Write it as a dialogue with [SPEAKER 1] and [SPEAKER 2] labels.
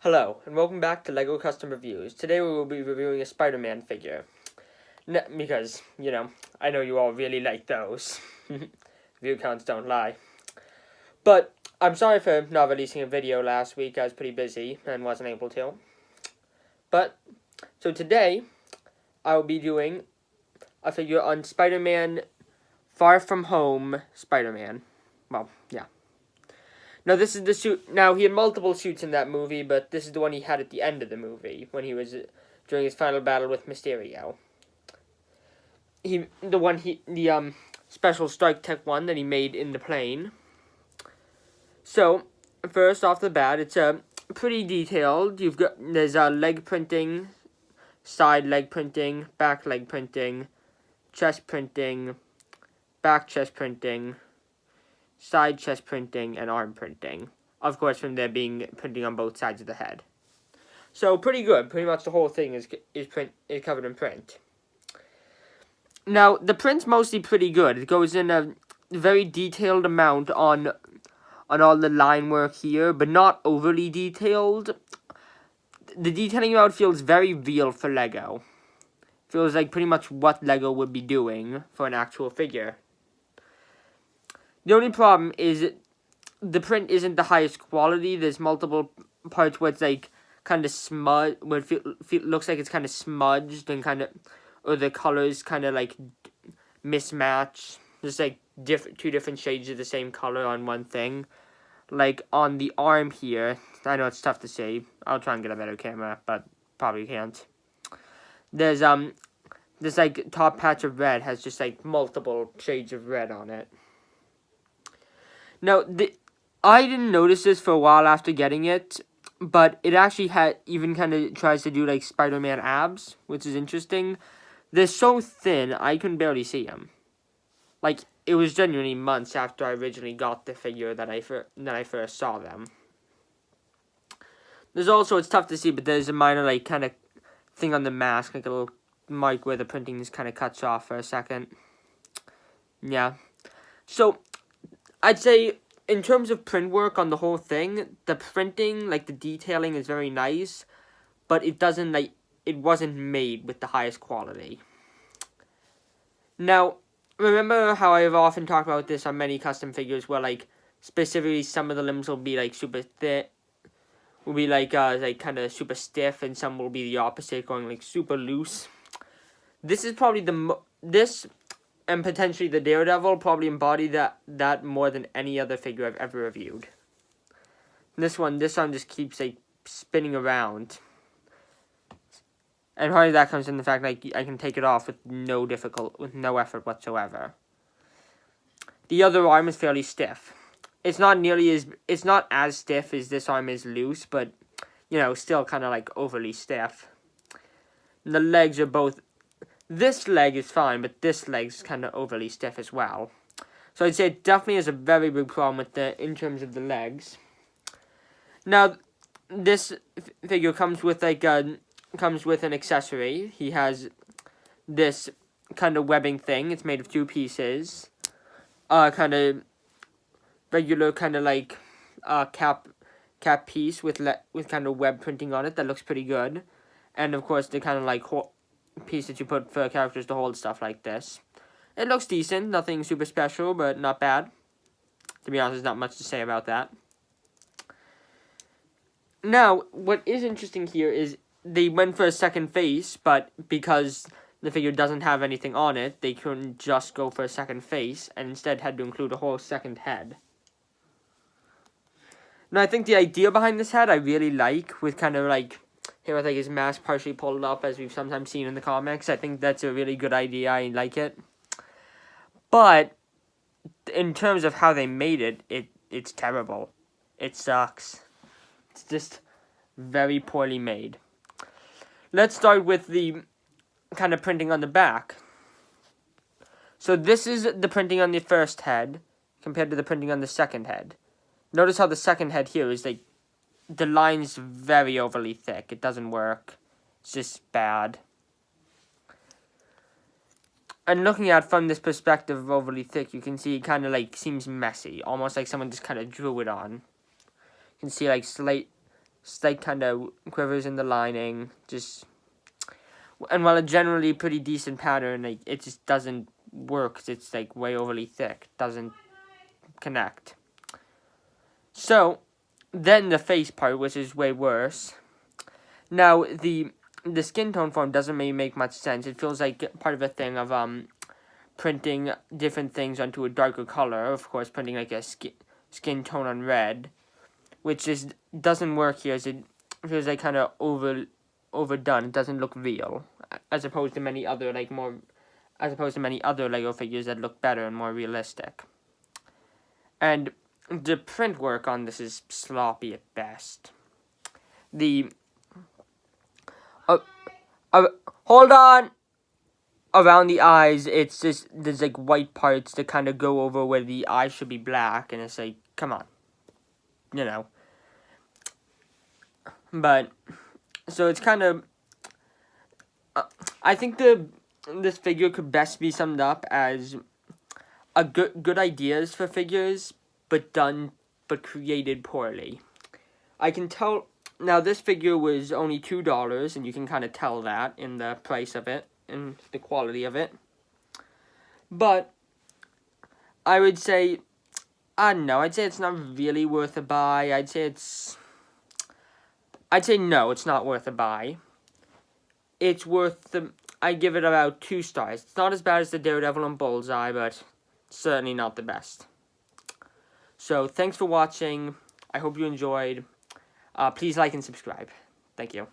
[SPEAKER 1] Hello, and welcome back to LEGO Custom Reviews. Today we will be reviewing a Spider-Man figure. Because, I know you all really like those. View counts don't lie. But, I'm sorry for not releasing a video last week. I was pretty busy and wasn't able to. So today, I will be doing a figure on Spider-Man Far From Home Spider-Man. Well, yeah. Now, this is the suit. Now, he had multiple suits in that movie, but this is the one he had at the end of the movie when he was during his final battle with Mysterio. The special strike tech one that he made in the plane. So, first off the bat, it's pretty detailed. There's leg printing, side leg printing, back leg printing, chest printing, back chest printing, side chest printing, and arm printing. Of course, from there being printing on both sides of the head. So, pretty good. Pretty much the whole thing is covered in print. Now, the print's mostly pretty good. It goes in a very detailed amount on all the line work here, but not overly detailed. The detailing amount feels very real for LEGO. Feels like pretty much what LEGO would be doing for an actual figure. The only problem is the print isn't the highest quality. There's multiple parts where it's like kind of smudged, where it looks like it's kind of smudged and kind of, or the colors kind of like mismatch. There's like two different shades of the same color on one thing. Like on the arm here, I know it's tough to see. I'll try and get a better camera, but probably can't. There's this like top patch of red has just like multiple shades of red on it. Now, I didn't notice this for a while after getting it, but it actually even kind of tries to do like Spider-Man abs, which is interesting. They're so thin, I couldn't barely see them. Like, it was genuinely months after I originally got the figure that I first saw them. There's also, it's tough to see, but there's a minor like kind of thing on the mask, like a little mark where the printing is kind of cuts off for a second. Yeah. So, I'd say in terms of print work on the whole thing, the printing, like the detailing is very nice, but it wasn't made with the highest quality. Now, remember how I've often talked about this on many custom figures where like specifically some of the limbs will be like super thick, will be like kind of super stiff, and some will be the opposite, going like super loose. This is probably this and potentially the Daredevil probably embody that more than any other figure I've ever reviewed. This one just keeps like spinning around. And part of that comes in the fact like I can take it off with no effort whatsoever. The other arm is fairly stiff. It's not as stiff as this arm is loose, but still kind of like overly stiff. And the legs are both. This leg is fine, but this leg's kind of overly stiff as well. So I'd say it definitely is a very big problem in terms of the legs. Now, this figure comes with an accessory. He has this kind of webbing thing. It's made of two pieces. Kind of regular kind of like cap piece with kind of web printing on it that looks pretty good, and of course the kind of like piece that you put for characters to hold stuff like this. It looks decent, nothing super special, but not bad. To be honest, there's not much to say about that. Now, what is interesting here is they went for a second face, but because the figure doesn't have anything on it, they couldn't just go for a second face, and instead had to include a whole second head. Now, I think the idea behind this head I really like, with kind of like him with like his mask partially pulled up, as we've sometimes seen in the comics. I think that's a really good idea. I like it. But in terms of how they made it's terrible. It sucks. It's just very poorly made. Let's start with the kind of printing on the back. So this is the printing on the first head compared to the printing on the second head. Notice how the second head here is like the line's very overly thick. It doesn't work. It's just bad. And looking at it from this perspective of overly thick, you can see it kind of like seems messy. Almost like someone just kind of drew it on. You can see like It's like kind of quivers in the lining. And while a generally pretty decent pattern, like, it just doesn't work 'cause it's like way overly thick. Doesn't connect. So then the face part, which is way worse. Now the skin tone form doesn't really make much sense. It feels like part of a thing of printing different things onto a darker color. Of course, printing like a skin tone on red, which just doesn't work here. As it feels like kind of overdone. It doesn't look real, as opposed to many other Lego figures that look better and more realistic. And the print work on this is sloppy at best. Hold on! Around the eyes, it's just, there's like white parts that kind of go over where the eyes should be black, and it's like, come on. You know. But, so it's kind of, I think this figure could best be summed up as a good ideas for figures, but created poorly. I can tell. Now, this figure was only $2, and you can kind of tell that in the price of it and the quality of it. But I would say, I don't know. I'd say it's not really worth a buy. I'd say no, it's not worth a buy. It's worth I give it about 2 stars. It's not as bad as the Daredevil and Bullseye, but certainly not the best. So, thanks for watching. I hope you enjoyed. Please like and subscribe. Thank you.